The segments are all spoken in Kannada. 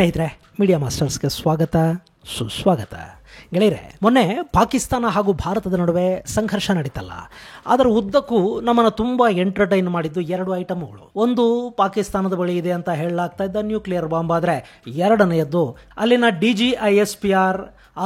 ಸ್ನೇಹಿತರೆ, ಮೀಡಿಯಾ ಮಾಸ್ಟರ್ಸ್ಗೆ ಸ್ವಾಗತ ಸುಸ್ವಾಗತ. ಗೆಳೆಯರೆ, ಮೊನ್ನೆ ಪಾಕಿಸ್ತಾನ ಹಾಗೂ ಭಾರತದ ನಡುವೆ ಸಂಘರ್ಷ ನಡೀತಲ್ಲ, ಅದರ ಉದ್ದಕ್ಕೂ ನಮ್ಮನ್ನು ತುಂಬ ಎಂಟರ್ಟೈನ್ ಮಾಡಿದ್ದು ಎರಡು ಐಟಮ್ಗಳು. ಒಂದು, ಪಾಕಿಸ್ತಾನದ ಬಳಿ ಇದೆ ಅಂತ ಹೇಳಲಾಗ್ತಾ ಇದ್ದ ನ್ಯೂಕ್ಲಿಯರ್ ಬಾಂಬ್. ಆದರೆ ಎರಡನೆಯದ್ದು ಅಲ್ಲಿನ DGISPR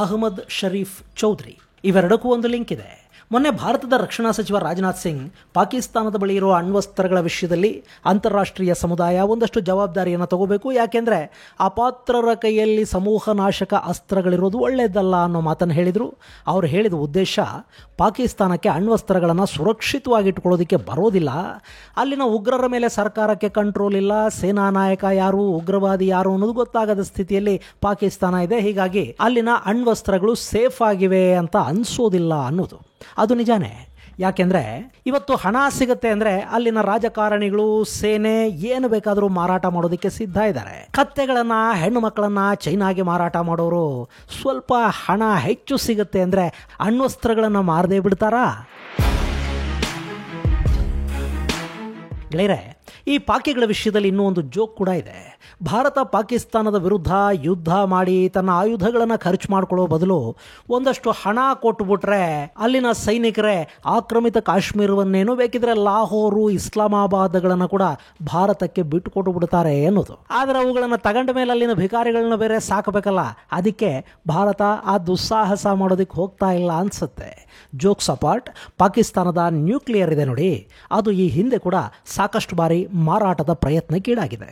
ಅಹ್ಮದ್ ಶರೀಫ್ ಚೌಧರಿ. ಇವೆರಡಕ್ಕೂ ಒಂದು ಲಿಂಕ್ ಇದೆ. ಮೊನ್ನೆ ಭಾರತದ ರಕ್ಷಣಾ ಸಚಿವ ರಾಜನಾಥ್ ಸಿಂಗ್ ಪಾಕಿಸ್ತಾನದ ಬಳಿ ಇರುವ ಅಣ್ವಸ್ತ್ರಗಳ ವಿಷಯದಲ್ಲಿ ಅಂತಾರಾಷ್ಟ್ರೀಯ ಸಮುದಾಯ ಒಂದಷ್ಟು ಜವಾಬ್ದಾರಿಯನ್ನು ತಗೋಬೇಕು, ಯಾಕೆಂದರೆ ಅಪಾತ್ರರ ಕೈಯಲ್ಲಿ ಸಮೂಹ ನಾಶಕ ಅಸ್ತ್ರಗಳಿರೋದು ಒಳ್ಳೆಯದಲ್ಲ ಅನ್ನೋ ಮಾತನ್ನು ಹೇಳಿದರು. ಅವರು ಹೇಳಿದ ಉದ್ದೇಶ ಪಾಕಿಸ್ತಾನಕ್ಕೆ ಅಣ್ವಸ್ತ್ರಗಳನ್ನು ಸುರಕ್ಷಿತವಾಗಿ ಇಟ್ಕೊಳ್ಳೋದಕ್ಕೆ ಬರೋದಿಲ್ಲ, ಅಲ್ಲಿನ ಉಗ್ರರ ಮೇಲೆ ಸರ್ಕಾರಕ್ಕೆ ಕಂಟ್ರೋಲ್ ಇಲ್ಲ, ಸೇನಾ ನಾಯಕ ಯಾರು, ಉಗ್ರವಾದಿ ಯಾರು ಅನ್ನೋದು ಗೊತ್ತಾಗದ ಸ್ಥಿತಿಯಲ್ಲಿ ಪಾಕಿಸ್ತಾನ ಇದೆ. ಹೀಗಾಗಿ ಅಲ್ಲಿನ ಅಣ್ವಸ್ತ್ರಗಳು ಸೇಫ್ ಆಗಿವೆ ಅಂತ ಅನಿಸೋದಿಲ್ಲ ಅನ್ನೋದು. ಅದು ನಿಜಾನೇ. ಯಾಕೆಂದರೆ ಇವತ್ತು ಹಣ ಸಿಗುತ್ತೆ ಅಂದರೆ ಅಲ್ಲಿನ ರಾಜಕಾರಣಿಗಳು, ಸೇನೆ ಏನು ಬೇಕಾದರೂ ಮಾರಾಟ ಮಾಡೋದಕ್ಕೆ ಸಿದ್ಧ ಇದ್ದಾರೆ. ಕತ್ತೆಗಳನ್ನು, ಹೆಣ್ಣು ಮಕ್ಕಳನ್ನು ಚೈನಾಗೆ ಮಾರಾಟ ಮಾಡೋರು ಸ್ವಲ್ಪ ಹಣ ಹೆಚ್ಚು ಸಿಗುತ್ತೆ ಅಂದರೆ ಅಣ್ವಸ್ತ್ರಗಳನ್ನು ಮಾರದೇ ಬಿಡ್ತಾರಾ? ಗೆಳೆಯರೆ, ಈ ಪಾಕಿಗಳ ವಿಷಯದಲ್ಲಿ ಇನ್ನೂ ಒಂದು ಜೋಕ್ ಕೂಡ ಇದೆ. ಭಾರತ ಪಾಕಿಸ್ತಾನದ ವಿರುದ್ಧ ಯುದ್ಧ ಮಾಡಿ ತನ್ನ ಆಯುಧಗಳನ್ನು ಖರ್ಚು ಮಾಡ್ಕೊಳ್ಳೋ ಬದಲು ಒಂದಷ್ಟು ಹಣ ಕೊಟ್ಟುಬಿಟ್ರೆ ಅಲ್ಲಿನ ಸೈನಿಕರೇ ಆಕ್ರಮಿತ ಕಾಶ್ಮೀರವನ್ನೇನು ಬೇಕಿದ್ರೆ ಲಾಹೋರು, ಇಸ್ಲಾಮಾಬಾದ್ಗಳನ್ನು ಕೂಡ ಭಾರತಕ್ಕೆ ಬಿಟ್ಟು ಕೊಟ್ಟು ಬಿಡ್ತಾರೆ ಅನ್ನೋದು. ಆದರೆ ಅವುಗಳನ್ನು ತಗೊಂಡ ಮೇಲೆ ಅಲ್ಲಿನ ಭಿಕಾರಿಗಳನ್ನ ಬೇರೆ ಸಾಕಬೇಕಲ್ಲ, ಅದಕ್ಕೆ ಭಾರತ ಆ ದುಸ್ಸಾಹಸ ಮಾಡೋದಕ್ಕೆ ಹೋಗ್ತಾ ಇಲ್ಲ ಅನ್ಸುತ್ತೆ. ಜೋಕ್ಸ್ ಅಪಾರ್ಟ್, ಪಾಕಿಸ್ತಾನದ ನ್ಯೂಕ್ಲಿಯರ್ ಇದೆ ನೋಡಿ, ಅದು ಈ ಹಿಂದೆ ಕೂಡ ಸಾಕಷ್ಟು ಬಾರಿ ಮಾರಾಟದ ಪ್ರಯತ್ನಕ್ಕೀಡಾಗಿದೆ.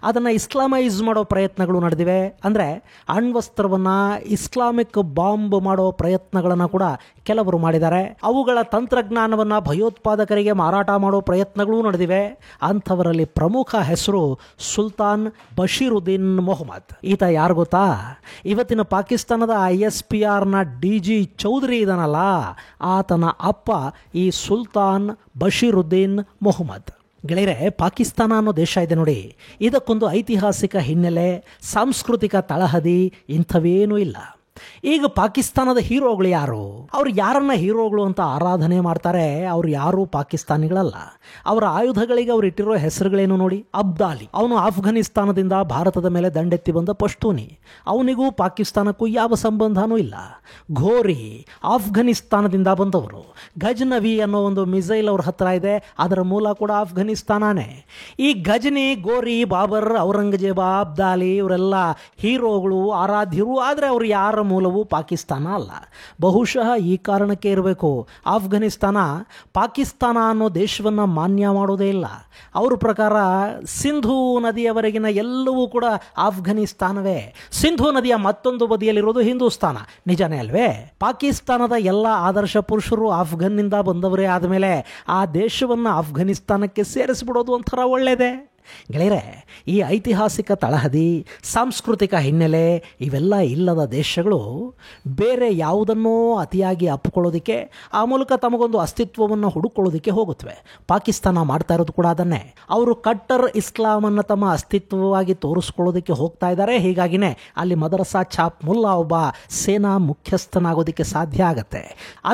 ಅದನ್ನು ಇಸ್ಲಾಮೈಸ್ ಮಾಡೋ ಪ್ರಯತ್ನಗಳು ನಡೆದಿವೆ. ಅಂದರೆ ಅಣ್ವಸ್ತ್ರವನ್ನು ಇಸ್ಲಾಮಿಕ್ ಬಾಂಬ್ ಮಾಡೋ ಪ್ರಯತ್ನಗಳನ್ನು ಕೂಡ ಕೆಲವರು ಮಾಡಿದ್ದಾರೆ. ಅವುಗಳ ತಂತ್ರಜ್ಞಾನವನ್ನು ಭಯೋತ್ಪಾದಕರಿಗೆ ಮಾರಾಟ ಮಾಡೋ ಪ್ರಯತ್ನಗಳೂ ನಡೆದಿವೆ. ಅಂಥವರಲ್ಲಿ ಪ್ರಮುಖ ಹೆಸರು ಸುಲ್ತಾನ್ ಬಶೀರುದ್ದೀನ್ ಮೊಹಮ್ಮದ್. ಈತ ಯಾರು ಗೊತ್ತಾ? ಇವತ್ತಿನ ಪಾಕಿಸ್ತಾನದ ISPRನ DG ಚೌಧರಿ ಇದಾನಲ್ಲ, ಆತನ ಅಪ್ಪ ಈ ಸುಲ್ತಾನ್ ಬಶೀರುದ್ದೀನ್ ಮೊಹಮ್ಮದ್. ಗೆಳೆಯರೆ, ಪಾಕಿಸ್ತಾನ ಅನ್ನೋ ದೇಶ ಇದೆ ನೋಡಿ, ಇದಕ್ಕೊಂದು ಐತಿಹಾಸಿಕ ಹಿನ್ನೆಲೆ, ಸಾಂಸ್ಕೃತಿಕ ತಳಹದಿ ಇಂಥವೇನೂ ಇಲ್ಲ. ಈಗ ಪಾಕಿಸ್ತಾನದ ಹೀರೋಗಳು ಯಾರು? ಅವ್ರು ಯಾರನ್ನ ಹೀರೋಗಳು ಅಂತ ಆರಾಧನೆ ಮಾಡ್ತಾರೆ? ಅವ್ರು ಯಾರು ಪಾಕಿಸ್ತಾನಿಗಳಲ್ಲ. ಅವರ ಆಯುಧಗಳಿಗೆ ಅವ್ರು ಇಟ್ಟಿರೋ ಹೆಸರುಗಳೇನು ನೋಡಿ. ಅಬ್ದಾಲಿ, ಅವನು ಆಫ್ಘನಿಸ್ತಾನದಿಂದ ಭಾರತದ ಮೇಲೆ ದಂಡೆತ್ತಿ ಬಂದ ಪಶ್ತೂನಿ, ಅವನಿಗೂ ಪಾಕಿಸ್ತಾನಕ್ಕೂ ಯಾವ ಸಂಬಂಧನೂ ಇಲ್ಲ. ಘೋರಿ, ಆಫ್ಘನಿಸ್ತಾನದಿಂದ ಬಂದವರು. ಗಜ್ನವಿ ಅನ್ನೋ ಒಂದು ಮಿಸೈಲ್ ಅವ್ರ ಹತ್ರ ಇದೆ, ಅದರ ಮೂಲ ಕೂಡ ಆಫ್ಘನಿಸ್ತಾನನೇ. ಈ ಗಜನಿ, ಗೋರಿ, ಬಾಬರ್, ಔರಂಗಜೇಬ, ಅಬ್ದಾಲಿ ಇವರೆಲ್ಲ ಹೀರೋಗಳು, ಆರಾಧ್ಯರು. ಆದರೆ ಅವರು ಯಾರ ಮೂಲವು ಪಾಕಿಸ್ತಾನ ಅಲ್ಲ. ಬಹುಶಃ ಈ ಕಾರಣಕ್ಕೆ ಇರಬೇಕು, ಆಫ್ಘನಿಸ್ತಾನ ಪಾಕಿಸ್ತಾನ ಅನ್ನೋ ದೇಶವನ್ನು ಮಾನ್ಯ ಮಾಡೋದೇ ಇಲ್ಲ. ಅವ್ರ ಪ್ರಕಾರ ಸಿಂಧೂ ನದಿಯವರೆಗಿನ ಎಲ್ಲವೂ ಕೂಡ ಆಫ್ಘನಿಸ್ತಾನವೇ. ಸಿಂಧೂ ನದಿಯ ಮತ್ತೊಂದು ಬದಿಯಲ್ಲಿರೋದು ಹಿಂದೂಸ್ತಾನ. ನಿಜಾನೇ ಅಲ್ವೇ? ಪಾಕಿಸ್ತಾನದ ಎಲ್ಲ ಆದರ್ಶ ಪುರುಷರು ಆಫ್ಘನ್ನಿಂದ ಬಂದವರೇ ಆದಮೇಲೆ ಆ ದೇಶವನ್ನು ಆಫ್ಘನಿಸ್ತಾನಕ್ಕೆ ಸೇರಿಸಿಬಿಡೋದು ಒಂಥರ ಒಳ್ಳೆಯದೇ. ಗೆಳೆಯರೆ, ಈ ಐತಿಹಾಸಿಕ ತಳಹದಿ, ಸಾಂಸ್ಕೃತಿಕ ಹಿನ್ನೆಲೆ ಇವೆಲ್ಲ ಇಲ್ಲದ ದೇಶಗಳು ಬೇರೆ ಯಾವುದನ್ನೋ ಅತಿಯಾಗಿ ಅಪ್ಪಿಕೊಳ್ಳೋದಕ್ಕೆ, ಆ ಮೂಲಕ ತಮಗೊಂದು ಅಸ್ತಿತ್ವವನ್ನು ಹುಡುಕೊಳ್ಳೋದಕ್ಕೆ ಹೋಗುತ್ತವೆ. ಪಾಕಿಸ್ತಾನ ಮಾಡ್ತಾ ಇರೋದು ಕೂಡ ಅದನ್ನೇ. ಅವರು ಕಟ್ಟರ್ ಇಸ್ಲಾಮನ್ನು ತಮ್ಮ ಅಸ್ತಿತ್ವವಾಗಿ ತೋರಿಸ್ಕೊಳ್ಳೋದಕ್ಕೆ ಹೋಗ್ತಾ ಇದ್ದಾರೆ. ಹೀಗಾಗಿನೇ ಅಲ್ಲಿ ಮದರಸಾ ಛಾಪ್ ಮುಲ್ಲಾ ಒಬ್ಬ ಸೇನಾ ಮುಖ್ಯಸ್ಥನಾಗೋದಕ್ಕೆ ಸಾಧ್ಯ ಆಗತ್ತೆ.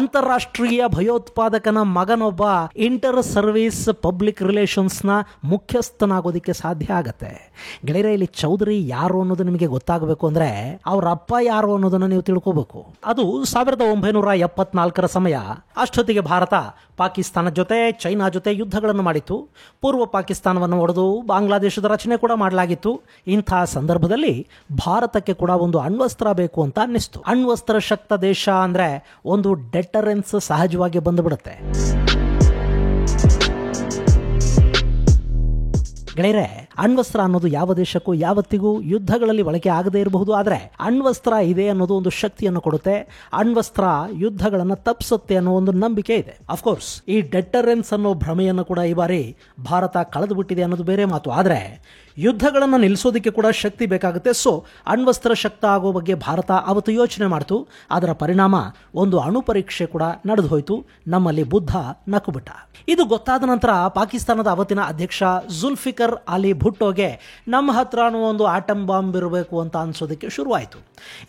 ಅಂತಾರಾಷ್ಟ್ರೀಯ ಭಯೋತ್ಪಾದಕನ ಮಗನೊಬ್ಬ ಇಂಟರ್ ಸರ್ವಿಸ್ ಪಬ್ಲಿಕ್ ರಿಲೇಷನ್ಸ್ನ ಮುಖ್ಯಸ್ಥನಾಗೋದಕ್ಕೆ ಸಾಧ್ಯ ಆಗತ್ತೆ. ಗೆಳೆಯರೆ, ಇಲ್ಲಿ ಚೌಧರಿ ಯಾರು ಅನ್ನೋದು ನಿಮಗೆ ಗೊತ್ತಾಗಬೇಕು ಅಂದರೆ ಅವ್ರ ಅಪ್ಪ ಯಾರು ಅನ್ನೋದನ್ನು ನೀವು ತಿಳ್ಕೋಬೇಕು. ಅದು 1974 ಸಮಯ. ಅಷ್ಟೊತ್ತಿಗೆ ಭಾರತ ಪಾಕಿಸ್ತಾನ ಜೊತೆ, ಚೈನಾ ಜೊತೆ ಯುದ್ಧಗಳನ್ನು ಮಾಡಿತ್ತು. ಪೂರ್ವ ಪಾಕಿಸ್ತಾನವನ್ನು ಒಡೆದು ಬಾಂಗ್ಲಾದೇಶದ ರಚನೆ ಕೂಡ ಮಾಡಲಾಗಿತ್ತು. ಇಂಥ ಸಂದರ್ಭದಲ್ಲಿ ಭಾರತಕ್ಕೆ ಕೂಡ ಒಂದು ಅಣ್ವಸ್ತ್ರ ಬೇಕು ಅಂತ ಅನ್ನಿಸ್ತು. ಅಣ್ವಸ್ತ್ರ ಶಕ್ತ ದೇಶ ಅಂದರೆ ಒಂದು ಡೆಟರೆನ್ಸ್ ಸಹಜವಾಗಿ ಬಂದುಬಿಡುತ್ತೆ. ಗೆಳೆಯರೆ, ಅಣ್ವಸ್ತ್ರ ಅನ್ನೋದು ಯಾವ ದೇಶಕ್ಕೂ ಯಾವತ್ತಿಗೂ ಯುದ್ಧಗಳಲ್ಲಿ ಬಳಕೆ ಆಗದೇ ಇರಬಹುದು. ಆದರೆ ಅಣ್ವಸ್ತ್ರ ಇದೆ ಅನ್ನೋದು ಒಂದು ಶಕ್ತಿಯನ್ನು ಕೊಡುತ್ತೆ. ಅಣ್ವಸ್ತ್ರ ಯುದ್ಧಗಳನ್ನು ತಪ್ಪಿಸುತ್ತೆ ಅನ್ನೋ ಒಂದು ನಂಬಿಕೆ ಇದೆ. ಅಫ್ಕೋರ್ಸ್ ಈ ಡೆಟರೆನ್ಸ್ ಅನ್ನೋ ಭ್ರಮೆಯನ್ನು ಕೂಡ ಈ ಬಾರಿ ಭಾರತ ಕಳೆದು ಬಿಟ್ಟಿದೆ ಅನ್ನೋದು ಬೇರೆ ಮಾತು. ಆದರೆ ಯುದ್ಧಗಳನ್ನು ನಿಲ್ಲಿಸೋದಕ್ಕೆ ಕೂಡ ಶಕ್ತಿ ಬೇಕಾಗುತ್ತೆ. ಸೊ ಅಣ್ವಸ್ತ್ರ ಶಕ್ತ ಆಗೋ ಬಗ್ಗೆ ಭಾರತ ಅವತ್ತು ಯೋಚನೆ ಮಾಡ್ತು. ಅದರ ಪರಿಣಾಮ ಒಂದು ಅಣು ಪರೀಕ್ಷೆ ಕೂಡ ನಡೆದು ಹೋಯಿತು. ನಮ್ಮಲ್ಲಿ ಬುದ್ಧ ನಕ್ಕುಬಿಟ್ಟ. ಇದು ಗೊತ್ತಾದ ನಂತರ ಪಾಕಿಸ್ತಾನದ ಅವತ್ತಿನ ಅಧ್ಯಕ್ಷ ಜುಲ್ಫಿಕರ್ ಅಲಿ ಭುಟ್ಟೋಗೆ ನಮ್ಮ ಹತ್ರನೂ ಒಂದು ಆಟಮ್ ಬಾಂಬ್ ಇರಬೇಕು ಅಂತ ಅನ್ಸೋದಕ್ಕೆ ಶುರುವಾಯಿತು.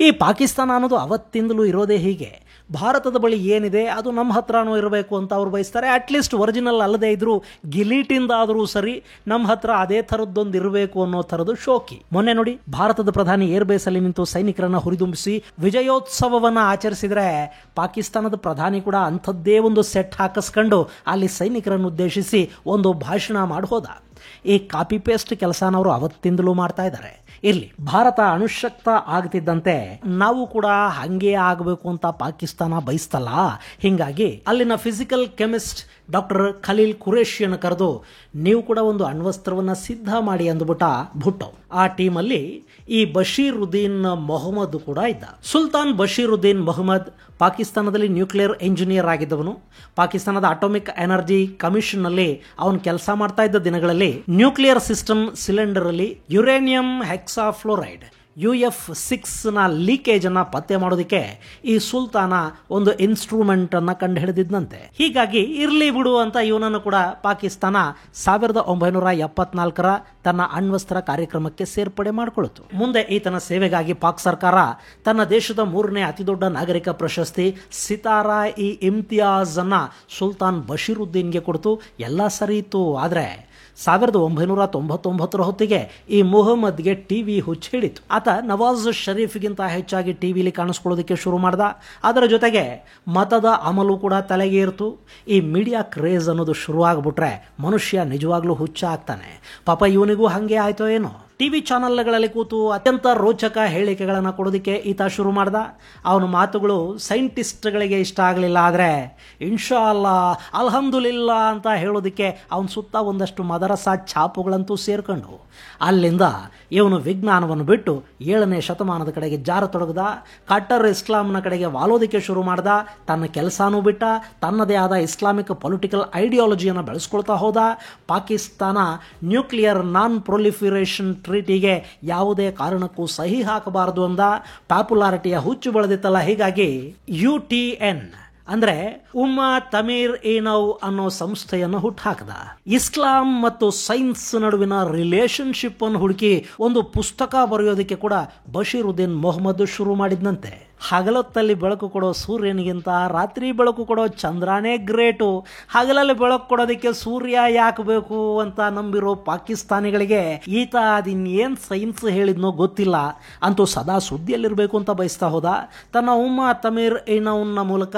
ಈ ಪಾಕಿಸ್ತಾನ ಅನ್ನೋದು ಅವತ್ತಿಂದಲೂ ಇರೋದೇ ಹೀಗೆ. ಭಾರತದ ಬಳಿ ಏನಿದೆ ಅದು ನಮ್ಮ ಹತ್ರನೂ ಇರಬೇಕು ಅಂತ ಅವ್ರು ಬಯಸ್ತಾರೆ. ಅಟ್ಲೀಸ್ಟ್ ಒರಿಜಿನಲ್ ಅಲ್ಲದೆ ಇದ್ರು ಗಿಲೀಟಿಂದ ಆದರೂ ಸರಿ ನಮ್ಮ ಹತ್ರ ಅದೇ ಥರದ್ದೊಂದು ಇರಬೇಕು ಅನ್ನೋ ಥರದ್ದು ಶೋಕಿ. ಮೊನ್ನೆ ನೋಡಿ, ಭಾರತದ ಪ್ರಧಾನಿ ಏರ್ಬೇಸ್ ಅಲ್ಲಿ ನಿಂತು ಸೈನಿಕರನ್ನ ಹುರಿದುಂಬಿಸಿ ವಿಜಯೋತ್ಸವವನ್ನ ಆಚರಿಸಿದ್ರೆ ಪಾಕಿಸ್ತಾನದ ಪ್ರಧಾನಿ ಕೂಡ ಅಂಥದ್ದೇ ಒಂದು ಸೆಟ್ ಹಾಕಿಸ್ಕೊಂಡು ಅಲ್ಲಿ ಸೈನಿಕರನ್ನು ಉದ್ದೇಶಿಸಿ ಒಂದು ಭಾಷಣ ಮಾಡಿ ಹೋದ. ಈ ಕಾಪಿ ಪೇಸ್ಟ್ ಕೆಲಸನವರು ಅವತ್ತಿಂದಲೂ ಮಾಡ್ತಾ ಇದ್ದಾರೆ. ಇರ್ಲಿ, ಭಾರತ ಅಣುಶಕ್ತ ಆಗ್ತಿದ್ದಂತೆ ನಾವು ಕೂಡ ಹಂಗೆ ಆಗಬೇಕು ಅಂತ ಪಾಕಿಸ್ತಾನ ಬಯಸ್ತಲ್ಲ. ಹಿಂಗಾಗಿ ಅಲ್ಲಿನ ಫಿಸಿಕಲ್ ಕೆಮಿಸ್ಟ್ ಡಾಕ್ಟರ್ ಖಲೀಲ್ ಖುರೇಶಿಯನ್ನು ಕರೆದು ನೀವು ಕೂಡ ಒಂದು ಅಣ್ವಸ್ತ್ರವನ್ನ ಸಿದ್ಧ ಮಾಡಿ ಅಂದ್ಬಿಟ್ಟ ಭುಟ್ಟೋ. ಆ ಟೀಮಲ್ಲಿ ಈ ಬಶೀರುದ್ದೀನ್ ಮೊಹಮ್ಮದ್ ಕೂಡ ಇದ್ದ. ಸುಲ್ತಾನ್ ಬಶೀರುದ್ದೀನ್ ಮೊಹಮ್ಮದ್ ಪಾಕಿಸ್ತಾನದಲ್ಲಿ ನ್ಯೂಕ್ಲಿಯರ್ ಇಂಜಿನಿಯರ್ ಆಗಿದ್ದವನು. ಪಾಕಿಸ್ತಾನದ ಅಟೋಮಿಕ್ ಎನರ್ಜಿ ಕಮಿಷನ್ ನಲ್ಲಿ ಅವನು ಕೆಲಸ ಮಾಡ್ತಾ ಇದ್ದ ದಿನಗಳಲ್ಲಿ ನ್ಯೂಕ್ಲಿಯರ್ ಸಿಸ್ಟಮ್ ಸಿಲಿಂಡರ್ ಅಲ್ಲಿ ಯುರೇನಿಯಂ ಹೆಕ್ಸಾಫ್ಲೋರೈಡ್ UF6 ನ ಲೀಕೇಜ್ ಅನ್ನ ಪತ್ತೆ ಮಾಡೋದಕ್ಕೆ ಈ ಸುಲ್ತಾನ ಒಂದು ಇನ್ಸ್ಟ್ರೂಮೆಂಟ್ ಅನ್ನ ಕಂಡು ಹಿಡಿದಿದ್ದಂತೆ. ಹೀಗಾಗಿ ಇರ್ಲಿ ಬಿಡು ಅಂತ ಇವನನ್ನು ಕೂಡ ಪಾಕಿಸ್ತಾನ 1974 ತನ್ನ ಅಣ್ವಸ್ತ್ರ ಕಾರ್ಯಕ್ರಮಕ್ಕೆ ಸೇರ್ಪಡೆ ಮಾಡಿಕೊಳ್ಳಿತು. ಮುಂದೆ ಈತನ ಸೇವೆಗಾಗಿ ಪಾಕ್ ಸರ್ಕಾರ ತನ್ನ ದೇಶದ 3ನೇ ಅತಿದೊಡ್ಡ ನಾಗರಿಕ ಪ್ರಶಸ್ತಿ ಸಿತಾರಾ ಇ ಇಮ್ತಿಯಾಜ್ ಅನ್ನ ಸುಲ್ತಾನ್ ಬಶೀರುದ್ದೀನ್ಗೆ ಕೊಡ್ತು. ಎಲ್ಲ ಸರಿ ಇತ್ತು. ಆದ್ರೆ 1999 ಹೊತ್ತಿಗೆ ಈ ಮೊಹಮ್ಮದ್ಗೆ ಟಿವಿ ಹುಚ್ಚು ಹಿಡಿತು. ಆತ ನವಾಜ್ ಶರೀಫ್ಗಿಂತ ಹೆಚ್ಚಾಗಿ ಟಿವಿಲಿ ಕಾಣಿಸ್ಕೊಳ್ಳೋದಕ್ಕೆ ಶುರು ಮಾಡ್ದ. ಅದರ ಜೊತೆಗೆ ಮತದ ಅಮಲು ಕೂಡ ತಲೆಗೆ ಇರ್ತು. ಈ ಮೀಡಿಯಾ ಕ್ರೇಜ್ ಅನ್ನೋದು ಶುರು ಆಗ್ಬಿಟ್ರೆ ಮನುಷ್ಯ ನಿಜವಾಗ್ಲೂ ಹುಚ್ಚ ಆಗ್ತಾನೆ. ಪಾಪ ಇವನಿಗೂ ಹಂಗೆ ಆಯ್ತೋ ಏನೋ. ಟಿವಿ ಚಾನಲ್ಗಳಲ್ಲಿ ಕೂತು ಅತ್ಯಂತ ರೋಚಕ ಹೇಳಿಕೆಗಳನ್ನು ಕೊಡೋದಕ್ಕೆ ಈತ ಶುರು ಮಾಡ್ದ. ಅವನ ಮಾತುಗಳು ಸೈಂಟಿಸ್ಟ್ಗಳಿಗೆ ಇಷ್ಟ ಆಗಲಿಲ್ಲ. ಆದರೆ ಇನ್ಶಾ ಅಲ್ಲಾ, ಅಲ್ಹಮ್ದುಲಿಲ್ಲಾ ಅಂತ ಹೇಳೋದಕ್ಕೆ ಅವನ ಸುತ್ತ ಒಂದಷ್ಟು ಮದರಸಾ ಛಾಪುಗಳಂತೂ ಸೇರ್ಕೊಂಡು ಅಲ್ಲಿಂದ ಇವನು ವಿಜ್ಞಾನವನ್ನು ಬಿಟ್ಟು 7ನೇ ಶತಮಾನದ ಕಡೆಗೆ ಜಾರತೊಡಗದ. ಕಟ್ಟರ್ ಇಸ್ಲಾಂನ ಕಡೆಗೆ ವಾಲೋದಕ್ಕೆ ಶುರು ಮಾಡ್ದ. ತನ್ನ ಕೆಲಸನೂ ಬಿಟ್ಟ. ತನ್ನದೇ ಆದ ಇಸ್ಲಾಮಿಕ್ ಪೊಲಿಟಿಕಲ್ ಐಡಿಯಾಲಜಿಯನ್ನು ಬೆಳೆಸ್ಕೊಳ್ತಾ ಹೋದ. ಪಾಕಿಸ್ತಾನ ನ್ಯೂಕ್ಲಿಯರ್ ನಾನ್ ಪ್ರೊಲಿಫರೇಷನ್ ಟ್ರೀಟಿಗೆ ಯಾವುದೇ ಕಾರಣಕ್ಕೂ ಸಹಿ ಹಾಕಬಾರದು ಅಂದ. ಪಾಪ್ಯುಲಾರಿಟಿಯ ಹುಚ್ಚು ಬೆಳೆದಿತ್ತಲ್ಲ. ಹೀಗಾಗಿ UTN ಅಂದ್ರೆ ಉಮ್ಮಾ ತಮೀರ್ ಏನೌ ಅನ್ನೋ ಸಂಸ್ಥೆಯನ್ನು ಹುಟ್ಟುಹಾಕದ. ಇಸ್ಲಾಂ ಮತ್ತು ಸೈನ್ಸ್ ನಡುವಿನ ರಿಲೇಶನ್ಶಿಪ್ ಅನ್ನು ಹುಡುಕಿ ಒಂದು ಪುಸ್ತಕ ಬರೆಯೋದಕ್ಕೆ ಕೂಡ ಬಶೀರುದ್ದೀನ್ ಮೊಹಮ್ಮದ್ ಶುರು ಮಾಡಿದ್ನಂತೆ. ಹಗಲೊತ್ತಲ್ಲಿ ಬೆಳಕು ಕೊಡೋ ಸೂರ್ಯನಿಗಿಂತ ರಾತ್ರಿ ಬೆಳಕು ಕೊಡೋ ಚಂದ್ರನೇ ಗ್ರೇಟು. ಹಗಲಲ್ಲಿ ಬೆಳಕು ಕೊಡೋದಕ್ಕೆ ಸೂರ್ಯ ಯಾಕೆ ಬೇಕು ಅಂತ ನಂಬಿರೋ ಪಾಕಿಸ್ತಾನಿಗಳಿಗೆ ಈತ ಅದಿನ್ನೇನ್ ಸೈನ್ಸ್ ಹೇಳಿದ್ನೋ ಗೊತ್ತಿಲ್ಲ, ಅಂತೂ ಸದಾ ಸುದ್ದಿಯಲ್ಲಿರಬೇಕು ಅಂತ ಬಯಸ್ತಾ ಹೋದ. ತನ್ನ ಉಮ್ಮಾ ತಮೀರ್ ಏನೌನ್ನ ಮೂಲಕ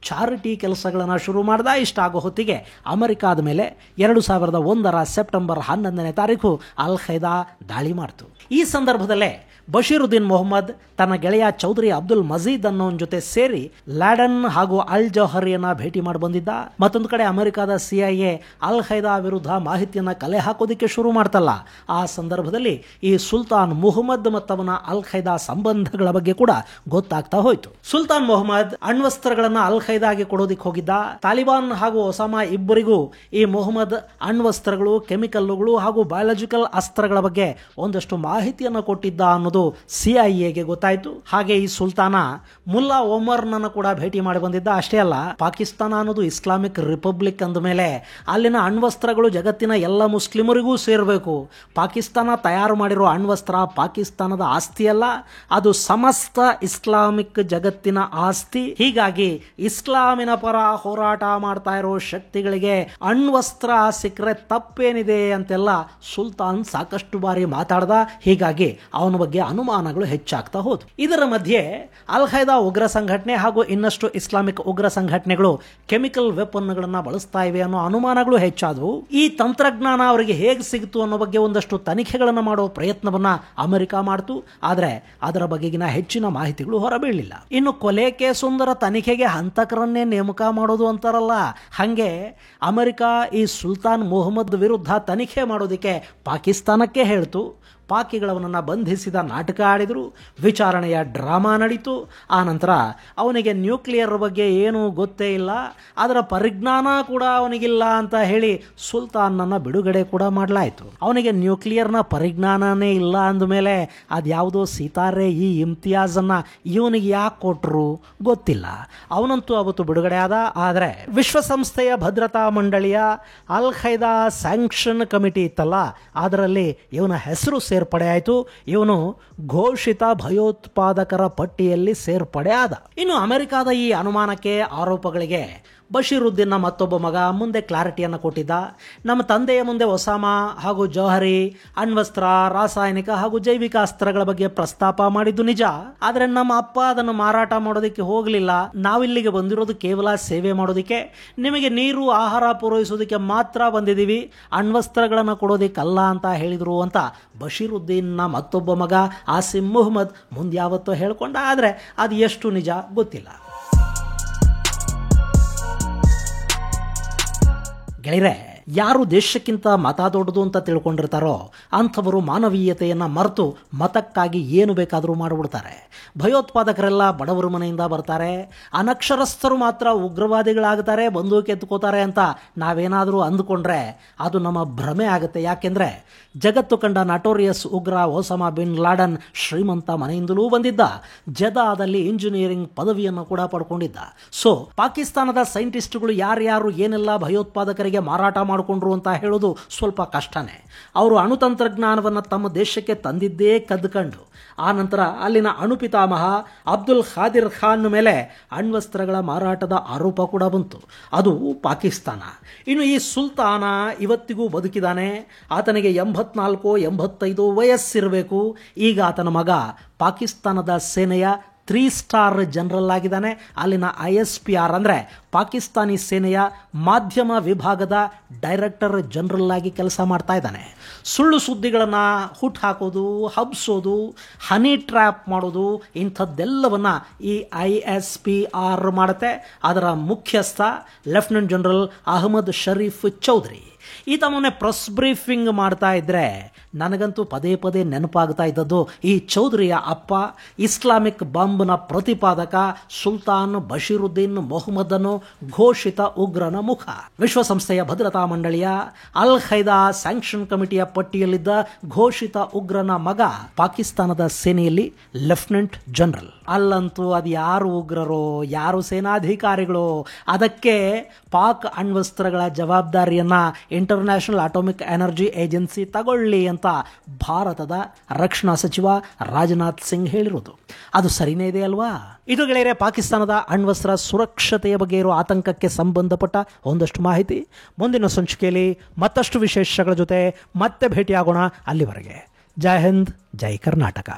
ಚಾರಿಟಿ ಕೆಲಸಗಳನ್ನು ಶುರು ಮಾಡ್ದ. ಇಷ್ಟ ಆಗೋ ಹೊತ್ತಿಗೆ ಅಮೆರಿಕಾದ ಮೇಲೆ 2001 ಸೆಪ್ಟೆಂಬರ್ 11ನೇ ತಾರೀಕು ಅಲ್ ಖೈದಾ ದಾಳಿ ಮಾಡಿತು. ಈ ಸಂದರ್ಭದಲ್ಲೇ ಬಶೀರುದ್ದೀನ್ ಮೊಹಮ್ಮದ್ ತನ್ನ ಗೆಳೆಯ ಚೌಧರಿ ಅಬ್ದುಲ್ ಮಜೀದ್ ಅನ್ನೋನ್ ಜೊತೆ ಸೇರಿ ಲ್ಯಾಡನ್ ಹಾಗೂ ಅಲ್ ಜೌಹರಿಯನ್ನ ಭೇಟಿ ಮಾಡಿ ಬಂದಿದ್ದ. ಮತ್ತೊಂದು ಕಡೆ ಅಮೆರಿಕದ CIA ಅಲ್ ಖೈದಾ ವಿರುದ್ಧ ಮಾಹಿತಿಯನ್ನ ಕಲೆ ಹಾಕೋದಿಕ್ಕೆ ಶುರು ಮಾಡ್ತಲ್ಲ. ಆ ಸಂದರ್ಭದಲ್ಲಿ ಈ ಸುಲ್ತಾನ್ ಮುಹಮ್ಮದ್ ಮತ್ತವನ ಅಲ್ ಖೈದಾ ಸಂಬಂಧಗಳ ಬಗ್ಗೆ ಕೂಡ ಗೊತ್ತಾಗ್ತಾ ಹೋಯ್ತು. ಸುಲ್ತಾನ್ ಮೊಹಮ್ಮದ್ ಅಣ್ವಸ್ತ್ರಗಳನ್ನ ಅಲ್ ಖೈದಾಗೆ ಕೊಡೋದಿಕ್ಕೆ ಹೋಗಿದ್ದ. ತಾಲಿಬಾನ್ ಹಾಗೂ ಒಸಾಮಾ ಇಬ್ಬರಿಗೂ ಈ ಮೊಹಮ್ಮದ್ ಅಣ್ವಸ್ತ್ರಗಳು, ಕೆಮಿಕಲ್ಗಳು ಹಾಗೂ ಬಯಾಲಜಿಕಲ್ ಅಸ್ತ್ರಗಳ ಬಗ್ಗೆ ಒಂದಷ್ಟು ಮಾಹಿತಿಯನ್ನು ಕೊಟ್ಟಿದ್ದ ಅನ್ನೋದು CIAಗೆ ಗೊತ್ತಾಯ್ತು. ಹಾಗೆ ಈ ಸುಲ್ತಾನ ಮುಲ್ಲಾ ಒಮರ್ನನ್ನು ಕೂಡ ಭೇಟಿ ಮಾಡಿ ಬಂದಿದ್ದ. ಅಷ್ಟೇ ಅಲ್ಲ, ಪಾಕಿಸ್ತಾನ ಅನ್ನೋದು ಇಸ್ಲಾಮಿಕ್ ರಿಪಬ್ಲಿಕ್ ಅಂದ ಮೇಲೆ ಅಲ್ಲಿನ ಅಣ್ವಸ್ತ್ರಗಳು ಜಗತ್ತಿನ ಎಲ್ಲ ಮುಸ್ಲಿಮರಿಗೂ ಸೇರಬೇಕು. ಪಾಕಿಸ್ತಾನ ತಯಾರು ಮಾಡಿರೋ ಅಣ್ವಸ್ತ್ರ ಪಾಕಿಸ್ತಾನದ ಆಸ್ತಿ ಅಲ್ಲ, ಅದು ಸಮಸ್ತ ಇಸ್ಲಾಮಿಕ್ ಜಗತ್ತಿನ ಆಸ್ತಿ. ಹೀಗಾಗಿ ಇಸ್ಲಾಮಿನ ಪರ ಹೋರಾಟ ಮಾಡ್ತಾ ಇರೋ ಶಕ್ತಿಗಳಿಗೆ ಅಣ್ವಸ್ತ್ರ ಸಿಕ್ಕರೆ ತಪ್ಪೇನಿದೆ ಅಂತೆಲ್ಲ ಸುಲ್ತಾನ್ ಸಾಕಷ್ಟು ಬಾರಿ ಮಾತಾಡ್ದ. ಹೀಗಾಗಿ ಅವನ ಬಗ್ಗೆ ಅನುಮಾನಗಳು ಹೆಚ್ಚಾಗ್ತಾ ಹೋದವು. ಇದರ ಮಧ್ಯೆ ಅಲ್ ಖೈದಾ ಉಗ್ರ ಸಂಘಟನೆ ಹಾಗೂ ಇನ್ನಷ್ಟು ಇಸ್ಲಾಮಿಕ್ ಉಗ್ರ ಸಂಘಟನೆಗಳು ಕೆಮಿಕಲ್ ವೆಪನ್ಗಳನ್ನು ಬಳಸ್ತಾ ಇವೆ ಅನ್ನೋ ಅನುಮಾನಗಳು ಹೆಚ್ಚಾದವು. ಈ ತಂತ್ರಜ್ಞಾನ ಅವರಿಗೆ ಹೇಗೆ ಸಿಗುತ್ತು ಅನ್ನೋ ಬಗ್ಗೆ ಒಂದಷ್ಟು ತನಿಖೆಗಳನ್ನು ಮಾಡೋ ಪ್ರಯತ್ನವನ್ನ ಅಮೆರಿಕ ಮಾಡ್ತು. ಆದರೆ ಅದರ ಬಗೆಗಿನ ಹೆಚ್ಚಿನ ಮಾಹಿತಿಗಳು ಹೊರಬೀಳಲಿಲ್ಲ. ಇನ್ನು ಕೊಲೆ ಕೇಸೊಂದರ ತನಿಖೆಗೆ ಹಂತಕರನ್ನೇ ನೇಮಕ ಮಾಡೋದು ಅಂತಾರಲ್ಲ, ಹಂಗೆ ಅಮೆರಿಕ ಈ ಸುಲ್ತಾನ್ ಮೊಹಮ್ಮದ್ ವಿರುದ್ಧ ತನಿಖೆ ಮಾಡೋದಕ್ಕೆ ಪಾಕಿಸ್ತಾನಕ್ಕೆ ಹೇಳ್ತು. ಪಾಕಿಗಳವನನ್ನು ಬಂಧಿಸಿದ ನಾಟಕ ಆಡಿದರು. ವಿಚಾರಣೆಯ ಡ್ರಾಮಾ ನಡೀತು. ಆ ನಂತರ ಅವನಿಗೆ ನ್ಯೂಕ್ಲಿಯರ್ ಬಗ್ಗೆ ಏನೂ ಗೊತ್ತೇ ಇಲ್ಲ, ಅದರ ಪರಿಜ್ಞಾನ ಕೂಡ ಅವನಿಗಿಲ್ಲ ಅಂತ ಹೇಳಿ ಸುಲ್ತಾನನ್ನ ಬಿಡುಗಡೆ ಕೂಡ ಮಾಡಲಾಯಿತು. ಅವನಿಗೆ ನ್ಯೂಕ್ಲಿಯರ್ನ ಪರಿಜ್ಞಾನನೇ ಇಲ್ಲ ಅಂದಮೇಲೆ ಅದ್ಯಾವುದೋ ಸಿತಾರೆ ಈ ಇಮ್ತಿಯಾಜನ್ನು ಇವನಿಗೆ ಯಾಕೆ ಕೊಟ್ಟರು ಗೊತ್ತಿಲ್ಲ. ಅವನಂತೂ ಅವತ್ತು ಬಿಡುಗಡೆ ಆದ. ಆದರೆ ವಿಶ್ವಸಂಸ್ಥೆಯ ಭದ್ರತಾ ಮಂಡಳಿಯ ಅಲ್ ಖೈದಾ ಸ್ಯಾಂಕ್ಷನ್ ಕಮಿಟಿ ಇತ್ತಲ್ಲ, ಅದರಲ್ಲಿ ಇವನ ಹೆಸರು ಸೇರ್ಪಡೆ ಆಯಿತು. ಇವನು ಘೋಷಿತ ಭಯೋತ್ಪಾದಕರ ಪಟ್ಟಿಯಲ್ಲಿ ಸೇರ್ಪಡೆ ಆದ. ಇನ್ನು ಅಮೆರಿಕದ ಈ ಅನುಮಾನಕ್ಕೆ, ಆರೋಪಗಳಿಗೆ ಬಶೀರುದ್ದೀನ್ನ ಮತ್ತೊಬ್ಬ ಮಗ ಮುಂದೆ ಕ್ಲಾರಿಟಿಯನ್ನು ಕೊಟ್ಟಿದ್ದ. ನಮ್ಮ ತಂದೆಯ ಮುಂದೆ ಒಸಾಮಾ ಹಾಗೂ ಜೌಹರಿ ಅಣ್ವಸ್ತ್ರ, ರಾಸಾಯನಿಕ ಹಾಗೂ ಜೈವಿಕ ಅಸ್ತ್ರಗಳ ಬಗ್ಗೆ ಪ್ರಸ್ತಾಪ ಮಾಡಿದ್ದು ನಿಜ. ಆದರೆ ನಮ್ಮ ಅಪ್ಪ ಅದನ್ನು ಮಾರಾಟ ಮಾಡೋದಕ್ಕೆ ಹೋಗಲಿಲ್ಲ. ನಾವಿಲ್ಲಿಗೆ ಬಂದಿರೋದು ಕೇವಲ ಸೇವೆ ಮಾಡೋದಕ್ಕೆ, ನಿಮಗೆ ನೀರು ಆಹಾರ ಪೂರೈಸೋದಕ್ಕೆ ಮಾತ್ರ ಬಂದಿದ್ದೀವಿ, ಅಣ್ವಸ್ತ್ರಗಳನ್ನು ಕೊಡೋದಕ್ಕಲ್ಲ ಅಂತ ಹೇಳಿದರು ಅಂತ ಬಶೀರುದ್ದೀನ್ನ ಮತ್ತೊಬ್ಬ ಮಗ ಆಸಿಮ್ ಮುಹಮ್ಮದ್ ಮುಂದ್ಯಾವತ್ತೋ ಹೇಳ್ಕೊಂಡ. ಆದರೆ ಅದು ಎಷ್ಟು ನಿಜ ಗೊತ್ತಿಲ್ಲ. ಗೆಳೆಯರೆ, ಯಾರು ದೇಶಕ್ಕಿಂತ ಮತ ದೊಡ್ಡದು ಅಂತ ತಿಳ್ಕೊಂಡಿರ್ತಾರೋ ಅಂಥವರು ಮಾನವೀಯತೆಯನ್ನು ಮರೆತು ಮತಕ್ಕಾಗಿ ಏನು ಬೇಕಾದರೂ ಮಾಡಿಬಿಡ್ತಾರೆ. ಭಯೋತ್ಪಾದಕರೆಲ್ಲ ಬಡವರ ಮನೆಯಿಂದ ಬರ್ತಾರೆ, ಅನಕ್ಷರಸ್ಥರು ಮಾತ್ರ ಉಗ್ರವಾದಿಗಳಾಗ್ತಾರೆ, ಬಂದೂಕು ಎತ್ಕೋತಾರೆ ಅಂತ ನಾವೇನಾದರೂ ಅಂದುಕೊಂಡ್ರೆ ಅದು ನಮ್ಮ ಭ್ರಮೆ ಆಗುತ್ತೆ. ಯಾಕೆಂದರೆ ಜಗತ್ತು ಕಂಡ ನಟೋರಿಯಸ್ ಉಗ್ರ ಒಸಾಮಾ ಬಿನ್ ಲಾಡನ್ ಶ್ರೀಮಂತ ಮನೆಯಿಂದಲೂ ಬಂದಿದ್ದ. ಜೆದಾದಲ್ಲಿ ಇಂಜಿನಿಯರಿಂಗ್ ಪದವಿಯನ್ನು ಕೂಡ ಪಡ್ಕೊಂಡಿದ್ದ. ಸೊ ಪಾಕಿಸ್ತಾನದ ಸೈಂಟಿಸ್ಟ್ಗಳು ಯಾರ್ಯಾರು ಏನೆಲ್ಲ ಭಯೋತ್ಪಾದಕರಿಗೆ ಮಾರಾಟ ಮಾಡಿಕೊಂಡ್ರು ಅಂತ ಹೇಳೋದು ಸ್ವಲ್ಪ ಕಷ್ಟನೇ. ಅವರು ಅಣುತಂತ್ರಜ್ಞಾನವನ್ನು ತಮ್ಮ ದೇಶಕ್ಕೆ ತಂದಿದ್ದೇ ಕದ್ದುಕೊಂಡು, ಆ ನಂತರ ಅಲ್ಲಿನ ಅಣುಪಿತಾಮಹ ಅಬ್ದುಲ್ ಖಾದಿರ್ ಖಾನ್ ಮೇಲೆ ಅಣ್ವಸ್ತ್ರಗಳ ಮಾರಾಟದ ಆರೋಪ ಕೂಡ ಬಂತು. ಅದು ಪಾಕಿಸ್ತಾನ. ಇನ್ನು ಈ ಸುಲ್ತಾನ ಇವತ್ತಿಗೂ ಬದುಕಿದ್ದಾನೆ. ಆತನಿಗೆ 84-85 ವಯಸ್ಸಿರಬೇಕು. ಈಗ ಆತನ ಮಗ ಪಾಕಿಸ್ತಾನದ ಸೇನೆಯ 3 ಸ್ಟಾರ್ ಜನರಲ್ ಆಗಿದ್ದಾನೆ. ಅಲ್ಲಿನ ISPR ಅಂದರೆ ಪಾಕಿಸ್ತಾನಿ ಸೇನೆಯ ಮಾಧ್ಯಮ ವಿಭಾಗದ ಡೈರೆಕ್ಟರ್ ಜನರಲ್ ಆಗಿ ಕೆಲಸ ಮಾಡ್ತಾ ಇದ್ದಾನೆ. ಸುಳ್ಳು ಸುದ್ದಿಗಳನ್ನು ಹುಟ್ಟು ಹಾಕೋದು, ಹಬ್ಸೋದು, ಹನಿ ಟ್ರ್ಯಾಪ್ ಮಾಡೋದು, ಇಂಥದ್ದೆಲ್ಲವನ್ನು ಈ ISPR ಮಾಡುತ್ತೆ. ಅದರ ಮುಖ್ಯಸ್ಥ ಲೆಫ್ಟಿನೆಂಟ್ ಜನರಲ್ ಅಹಮದ್ ಶರೀಫ್ ಚೌಧರಿ. ಈತ ಮೊನ್ನೆ ಪ್ರೆಸ್ ಬ್ರೀಫಿಂಗ್ ಮಾಡ್ತಾ ಇದ್ರೆ ನನಗಂತೂ ಪದೇ ಪದೇ ನೆನಪಾಗ್ತಾ ಇದ್ದದ್ದು ಈ ಚೌಧರಿಯ ಅಪ್ಪ, ಇಸ್ಲಾಮಿಕ್ ಬಾಂಬ್ನ ಪ್ರತಿಪಾದಕ ಸುಲ್ತಾನ್ ಬಶೀರುದ್ದೀನ್ ಮೊಹಮ್ಮದನ್ನು ಘೋಷಿತ ಉಗ್ರನ ಮುಖ. ವಿಶ್ವಸಂಸ್ಥೆಯ ಭದ್ರತಾ ಮಂಡಳಿಯ ಅಲ್ ಖೈದಾ ಸ್ಯಾಂಕ್ಷನ್ ಕಮಿಟಿಯ ಪಟ್ಟಿಯಲ್ಲಿದ್ದ ಘೋಷಿತ ಉಗ್ರನ ಮಗ ಪಾಕಿಸ್ತಾನದ ಸೇನೆಯಲ್ಲಿ ಲೆಫ್ಟಿನೆಂಟ್ ಜನರಲ್. ಅಲ್ಲಂತೂ ಅದು ಯಾರು ಉಗ್ರರೋ, ಯಾರು ಸೇನಾಧಿಕಾರಿಗಳು, ಅದಕ್ಕೆ ಪಾಕ್ ಅಣ್ವಸ್ತ್ರಗಳ ಜವಾಬ್ದಾರಿಯನ್ನ ಇಂಟರ್ನ್ಯಾಷನಲ್ ಅಟಾಮಿಕ್ ಎನರ್ಜಿ ಏಜೆನ್ಸಿ ತಗೊಳ್ಳಿ ಅಂತ ಭಾರತದ ರಕ್ಷಣಾ ಸಚಿವ ರಾಜನಾಥ್ ಸಿಂಗ್ ಹೇಳಿರೋದು. ಅದು ಸರಿನೇ ಇದೆ ಅಲ್ವಾ? ಇದು ಗೆಳೆಯರೆ ಪಾಕಿಸ್ತಾನದ ಅಣ್ವಸ್ತ್ರ ಸುರಕ್ಷತೆಯ ಬಗ್ಗೆ ಇರುವ ಆತಂಕಕ್ಕೆ ಸಂಬಂಧಪಟ್ಟ ಒಂದಷ್ಟು ಮಾಹಿತಿ. ಮುಂದಿನ ಸಂಚಿಕೆಯಲ್ಲಿ ಮತ್ತಷ್ಟು ವಿಶೇಷಗಳ ಜೊತೆ ಮತ್ತೆ ಭೇಟಿಯಾಗೋಣ. ಅಲ್ಲಿವರೆಗೆ ಜೈ ಹಿಂದ್, ಜೈ ಕರ್ನಾಟಕ.